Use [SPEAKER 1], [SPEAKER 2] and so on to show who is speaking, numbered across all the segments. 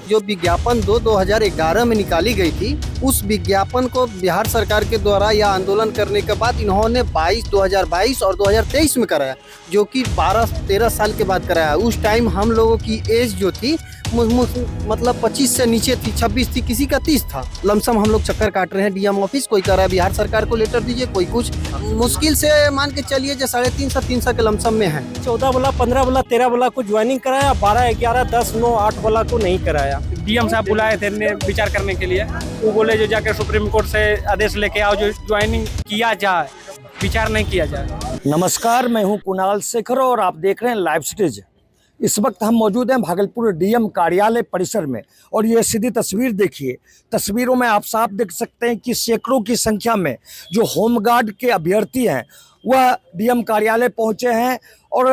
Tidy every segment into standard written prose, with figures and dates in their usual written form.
[SPEAKER 1] जो विज्ञापन 2011 में निकाली गई थी, उस विज्ञापन को बिहार सरकार के द्वारा यह आंदोलन करने के बाद इन्होंने 2022 और 2023 में कराया, जो कि 12-13 साल के बाद कराया। उस टाइम हम लोगों की एज जो थी मतलब 25 से नीचे थी, 26 थी, किसी का 30 था। लमसम हम लोग चक्कर काट रहे हैं डीएम ऑफिस, कोई कह रहा है बिहार सरकार को लेटर दीजिए, कोई कुछ। मुश्किल से मान के चलिए जो 350 के लमसम में है।
[SPEAKER 2] 14 वाला, 15 वाला, 13 वाला को ज्वाइनिंग कराया, 12, 11, 10, 9, 8 वाला को नहीं कराया।
[SPEAKER 3] डीएम साहब बुलाए थे विचार करने के लिए, वो बोले जो जाकर सुप्रीम कोर्ट से आदेश लेके आओ, जो ज्वाइनिंग किया जाए, विचार नहीं किया जाए।
[SPEAKER 4] नमस्कार, मैं हूं कुणाल शेखर और आप देख रहे हैं लाइव स्टेज। इस वक्त हम मौजूद हैं भागलपुर डीएम कार्यालय परिसर में और ये सीधी तस्वीर देखिए। तस्वीरों में आप साफ देख सकते हैं कि सैकड़ों की संख्या में जो होमगार्ड के अभ्यर्थी हैं वह डीएम कार्यालय पहुंचे हैं और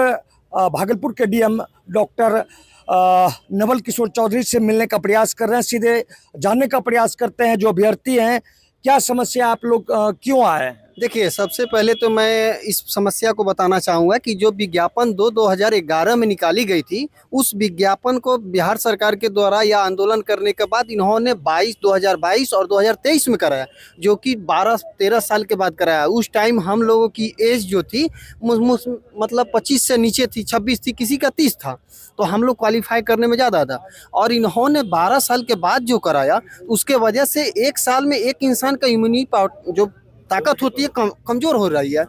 [SPEAKER 4] भागलपुर के डीएम डॉक्टर नवल किशोर चौधरी से मिलने का प्रयास कर रहे हैं। सीधे जानने का प्रयास करते हैं जो अभ्यर्थी हैं, क्या समस्या आप लोग क्यों आए हैं।
[SPEAKER 1] देखिए, सबसे पहले तो मैं इस समस्या को बताना चाहूँगा कि जो विज्ञापन 2011 में निकाली गई थी, उस विज्ञापन को बिहार सरकार के द्वारा यह आंदोलन करने के बाद इन्होंने 2022 और 2023 में कराया, जो कि 12-13 साल के बाद कराया। उस टाइम हम लोगों की एज जो थी मतलब 25 से नीचे थी, 26 थी, किसी का 30 था। तो हम लोग क्वालिफाई करने में ज़्यादा था। और इन्होंने 12 साल के बाद जो कराया, उसके वजह से एक साल में एक इंसान का इम्यूनिटी पावर जो ताकत होती है कमज़ोर हो रही है,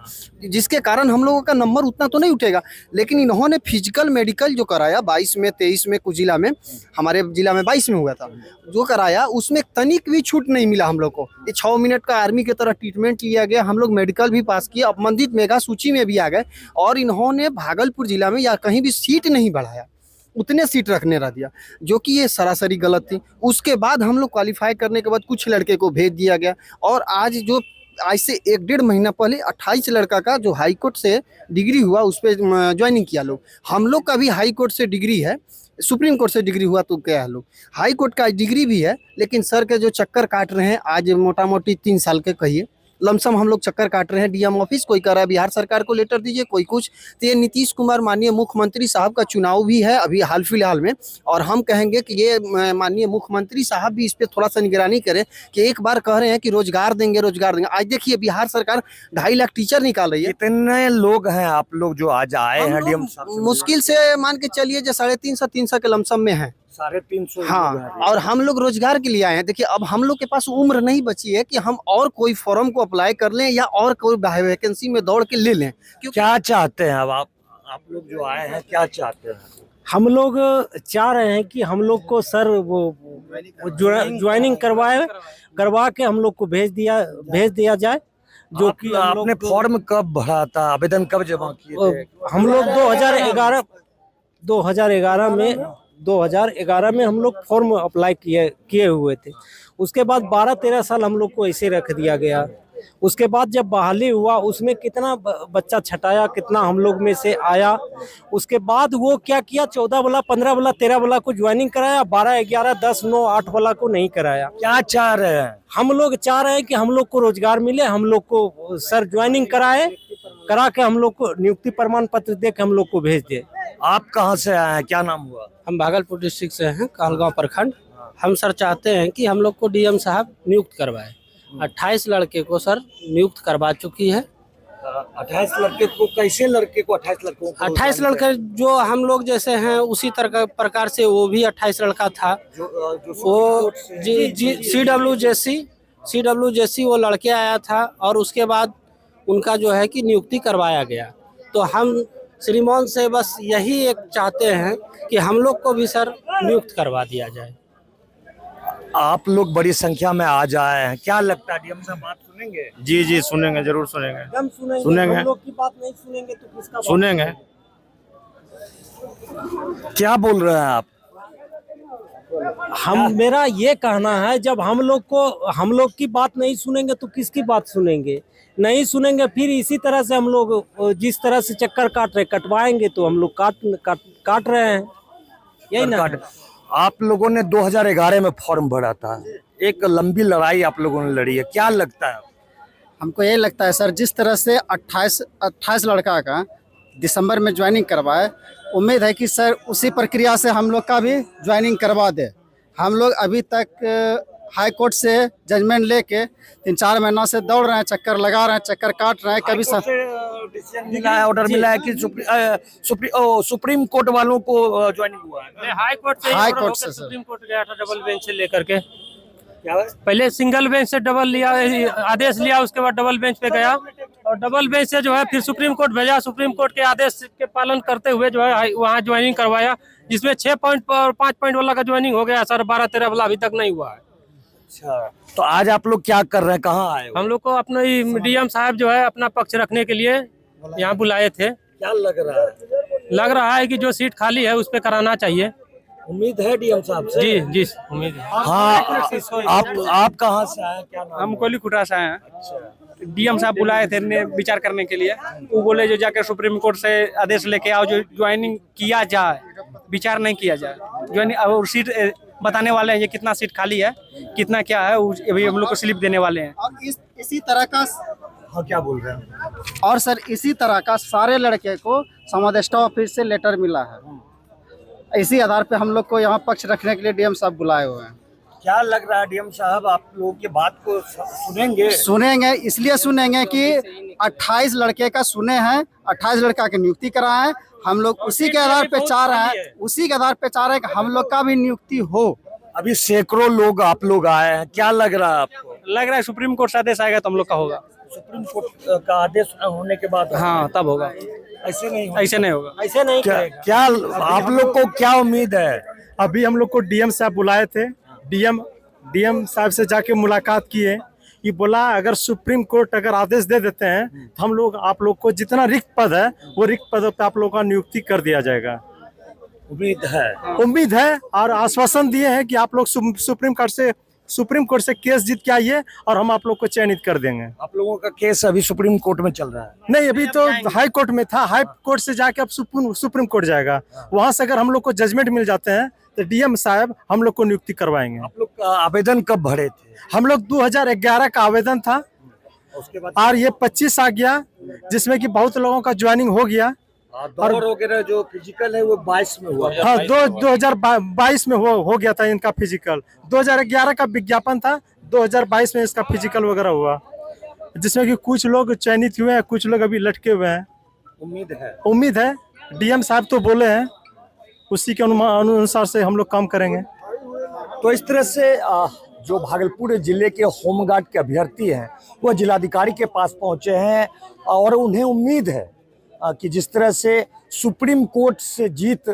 [SPEAKER 1] जिसके कारण हम लोगों का नंबर उतना तो नहीं उठेगा। लेकिन इन्होंने फिजिकल मेडिकल जो कराया 22 में, 23 में, कुछ जिला में, हमारे जिला में 22 में हुआ था, जो कराया उसमें तनिक भी छूट नहीं मिला हम लोग को। ये 6 मिनट का आर्मी की तरह ट्रीटमेंट लिया गया, हम लोग मेडिकल भी पास किए, अपमंदित मेगा सूची में भी आ गए। और इन्होंने भागलपुर जिला में या कहीं भी सीट नहीं बढ़ाया, उतने सीट रखने रह दिया, जो कि ये सरासरी गलत थी। उसके बाद हम लोग क्वालिफाई करने के बाद कुछ लड़के को भेज दिया गया और आज से 1-1.5 महीना पहले 28 लड़का का जो हाई कोर्ट से डिग्री हुआ उस पर ज्वाइनिंग किया लोग। हम लोग का भी हाई कोर्ट से डिग्री है, सुप्रीम कोर्ट से डिग्री हुआ तो क्या है, लोग हाई कोर्ट का डिग्री भी है। लेकिन सर के जो चक्कर काट रहे हैं आज मोटा मोटी 3 साल के कहिए, लमसम हम लोग चक्कर काट रहे हैं डीएम ऑफिस, कोई कह रहा है बिहार सरकार को लेटर दीजिए, कोई कुछ। तो ये नीतीश कुमार माननीय मुख्यमंत्री साहब का चुनाव भी है अभी हाल फिलहाल में, और हम कहेंगे कि ये माननीय मुख्यमंत्री साहब भी इस पर थोड़ा सा निगरानी करें कि एक बार कह रहे हैं कि रोजगार देंगे, रोजगार देंगे। आज देखिए बिहार सरकार 2.5 लाख टीचर निकाल रही है।
[SPEAKER 4] कितने लोग हैं आप लोग जो आज आए हैं डीएम साहब?
[SPEAKER 1] मुश्किल से मान के चलिए जो 350 के लमसम में है।
[SPEAKER 4] 350।
[SPEAKER 1] हाँ, और हम लोग रोजगार के लिए आए हैं। देखिए, अब हम लोग के पास उम्र नहीं बची है कि हम और कोई फॉर्म को अप्लाई कर लें या और कोई वैकेंसी में दौड़ के ले लें।
[SPEAKER 4] क्या चाहते हैं अब आप लोग जो आए हैं, क्या चाहते हैं?
[SPEAKER 2] हम लोग चाह रहे हैं कि हम लोग को सर वो ज्वाइनिंग करवा के हम लोग को भेज दिया जाए। जो कि
[SPEAKER 4] आपने फॉर्म कब भरा था, आवेदन कब जमा किए थे?
[SPEAKER 2] हम लोग 2011 में हम लोग फॉर्म अप्लाई किए हुए थे। उसके बाद 12-13 साल हम लोग को ऐसे रख दिया गया। उसके बाद जब बहाली हुआ उसमें कितना बच्चा छटाया, कितना हम लोग में से आया। उसके बाद वो क्या किया, 14 वाला, 15 वाला, 13 वाला को ज्वाइनिंग कराया, 12, 11, 10, 9, 8 वाला को नहीं कराया।
[SPEAKER 4] क्या चाह रहे हैं?
[SPEAKER 2] हम लोग चाह रहे हैं कि हम लोग को रोजगार मिले, हम लोग को सर ज्वाइनिंग करा के हम लोग को नियुक्ति प्रमाण पत्र दे के हम लोग को भेज दे।
[SPEAKER 4] आप कहाँ से आए हैं, क्या नाम हुआ?
[SPEAKER 5] हम भागलपुर डिस्ट्रिक्ट से हैं, कहलगांव प्रखंड। हम सर चाहते हैं कि हम लोग को डीएम साहब नियुक्त करवाए। 28 लड़के को सर नियुक्त करवा चुकी है।
[SPEAKER 4] 28 लड़के को? कैसे लड़के को 28 लड़कों को?
[SPEAKER 5] 28 लड़के जो हम लोग जैसे हैं उसी तरह प्रकार से वो भी 28 लड़का था। वो CWJC वो लड़के आया था और उसके बाद उनका जो है कि नियुक्ति करवाया गया। तो हम श्रीमान से बस यही एक चाहते हैं कि हम लोग को भी सर नियुक्त करवा दिया जाए।
[SPEAKER 4] आप लोग बड़ी संख्या में आज आए हैं, क्या लगता है डीएम साहब बात सुनेंगे?
[SPEAKER 3] जी सुनेंगे, जरूर सुनेंगे।
[SPEAKER 2] सुनेंगे। हम लोग की बात नहीं सुनेंगे तो किसका
[SPEAKER 3] सुनेंगे।
[SPEAKER 4] क्या बोल रहे हैं आप?
[SPEAKER 2] मेरा ये कहना है, जब हम लोग की बात नहीं सुनेंगे तो किसकी बात सुनेंगे? नहीं सुनेंगे, फिर इसी तरह से हम लोग जिस तरह से चक्कर कटवाएंगे तो हम लोग काट रहे हैं, यही ना।
[SPEAKER 4] आप लोगों ने 2011 में फॉर्म भरा था, एक लंबी लड़ाई आप लोगों ने लड़ी है, क्या लगता है?
[SPEAKER 1] हमको ये लगता है सर, जिस तरह से 28 लड़का का दिसंबर में ज्वाइनिंग करवाए। उम्मीद है कि सर उसी प्रक्रिया से हम लोग का भी ज्वाइनिंग करवा दे। हम लोग अभी तक हाई कोर्ट से जजमेंट लेके 3-4 महीना से दौड़ रहे हैं, चक्कर लगा रहे हैं, चक्कर काट रहे हैं। कभी
[SPEAKER 4] डिसीजन मिला है, ऑर्डर मिला है कि सुप्रीम कोर्ट वालों को ज्वाइनिंग हुआ है?
[SPEAKER 6] हाई कोर्ट से
[SPEAKER 1] हाई
[SPEAKER 6] order
[SPEAKER 1] कोर्ट
[SPEAKER 6] होकर
[SPEAKER 1] से, सर।
[SPEAKER 6] सुप्रीम कोर्ट गया था डबल बेंच से लेकर के।
[SPEAKER 4] क्या है?
[SPEAKER 6] पहले सिंगल बेंच से डबल लिया, आदेश लिया, उसके बाद डबल बेंच पे गया और डबल बेंच से जो है फिर सुप्रीम कोर्ट भेजा। सुप्रीम कोर्ट के आदेश के पालन करते हुए जो है वहाँ ज्वाइनिंग करवाया, जिसमें 6 पॉइंट और 5 पॉइंट वाला का ज्वाइनिंग हो गया सर। 12-13 वाला अभी तक नहीं हुआ है।
[SPEAKER 4] अच्छा, तो आज आप लोग क्या कर रहे हैं, कहाँ आए हो?
[SPEAKER 6] हम लोग को अपने डीएम साहब जो है अपना पक्ष रखने के लिए यहाँ बुलाए थे।
[SPEAKER 4] क्या लग रहा है?
[SPEAKER 6] लग रहा है कि जो सीट खाली है उस पे कराना चाहिए।
[SPEAKER 4] उम्मीद है डीएम साहब से?
[SPEAKER 6] जी जी उम्मीद है।
[SPEAKER 4] हाँ, आप कहाँ से आए, क्या नाम?
[SPEAKER 3] हम कोहली खुटा से आए हैं। डीएम साहब बुलाए थे ने विचार करने के लिए। वो बोले जो जाकर सुप्रीम कोर्ट से आदेश लेके आओ, जो ज्वाइनिंग किया जाए, विचार नहीं किया जाए। ज्वाइनिंग और सीट बताने वाले हैं, ये कितना सीट खाली है, कितना क्या है, अभी हम लोग को स्लिप देने वाले हैं।
[SPEAKER 1] और इसी तरह का
[SPEAKER 4] हाँ, क्या बोल रहे हैं?
[SPEAKER 1] और सर इसी तरह का सारे लड़के को समादेष्टा ऑफिस से लेटर मिला है। इसी आधार पे हम लोग को यहाँ पक्ष रखने के लिए डीएम साहब बुलाए हुए हैं।
[SPEAKER 4] क्या लग रहा है डीएम साहब, आप लोगों की बात को सुनेंगे?
[SPEAKER 1] सुनेंगे, इसलिए सुनेंगे कि 28 लड़के का सुने हैं, 28 लड़का की नियुक्ति कराए हैं। हम लोग उसी के आधार पे चाह रहे हैं, उसी के आधार पे चाह रहे हैं कि हम लोग का भी नियुक्ति हो।
[SPEAKER 4] अभी सैकड़ों लोग आप लोग आए हैं, क्या लग रहा है आपको?
[SPEAKER 3] लग रहा है सुप्रीम कोर्ट से आदेश आएगा तो हम लोग का होगा।
[SPEAKER 4] सुप्रीम कोर्ट का आदेश होने के बाद?
[SPEAKER 3] हाँ, तब होगा।
[SPEAKER 4] ऐसे नहीं होगा।
[SPEAKER 3] ऐसे नहीं होगा।
[SPEAKER 2] ऐसे नहीं
[SPEAKER 4] क्या आप लोग को क्या उम्मीद है?
[SPEAKER 7] अभी हम लोग को डीएम साहब बुलाए थे। डीएम साहब से जाके मुलाकात किए। ये बोला अगर सुप्रीम कोर्ट अगर आदेश दे देते हैं तो हम लोग आप लोग को जितना रिक्त पद है वो रिक्त पदों पे आप लोगों का नियुक्ति कर दिया जाएगा। उम्मीद है और आश्वासन दिए हैं कि आप लोग सुप्रीम कोर्ट से केस जीत के आइए और हम आप लोग को चयनित कर देंगे।
[SPEAKER 4] आप लोगों का केस अभी सुप्रीम कोर्ट में चल रहा है?
[SPEAKER 7] नहीं, अभी तो हाई कोर्ट में था। हाई कोर्ट से जाके अब सुप्रीम कोर्ट जाएगा। वहां से अगर हम लोग को जजमेंट मिल जाते हैं तो डीएम साहब हम लोग को नियुक्ति करवाएंगे।
[SPEAKER 4] आप लोग आवेदन कब भरे थे?
[SPEAKER 7] हम लोग 2011 का आवेदन था
[SPEAKER 4] उसके बाद
[SPEAKER 7] और ये 25 आ गया, जिसमें कि बहुत लोगों का ज्वाइनिंग हो गया।
[SPEAKER 4] और वगैरह जो फिजिकल है वो 22 में हुआ।
[SPEAKER 7] हाँ, 2022 में हो गया था इनका फिजिकल। 2011 का विज्ञापन था, 2022 में इसका फिजिकल वगैरह हुआ, जिसमें कि कुछ लोग चयनित हुए हैं, कुछ लोग अभी लटके हुए हैं। उम्मीद है डीएम साहब तो बोले हैं, उसी के अनुसार से हम लोग काम करेंगे।
[SPEAKER 4] तो इस तरह से जो भागलपुर जिले के होमगार्ड के अभ्यर्थी हैं वो जिलाधिकारी के पास पहुंचे हैं और उन्हें उम्मीद है कि जिस तरह से सुप्रीम कोर्ट से जीत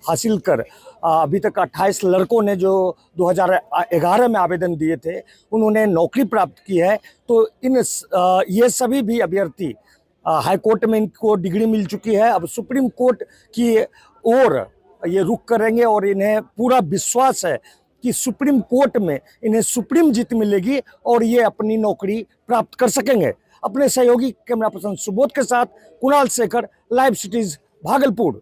[SPEAKER 4] हासिल कर अभी तक 28 लड़कों ने जो 2011 में आवेदन दिए थे उन्होंने नौकरी प्राप्त की है, तो ये सभी भी अभ्यर्थी हाई कोर्ट में इनको डिग्री मिल चुकी है। अब सुप्रीम कोर्ट की ओर ये रुख करेंगे और इन्हें पूरा विश्वास है कि सुप्रीम कोर्ट में इन्हें सुप्रीम जीत मिलेगी और ये अपनी नौकरी प्राप्त कर सकेंगे। अपने सहयोगी कैमरा पर्सन सुबोध के साथ कुणाल शेखर, लाइव सिटीज भागलपुर।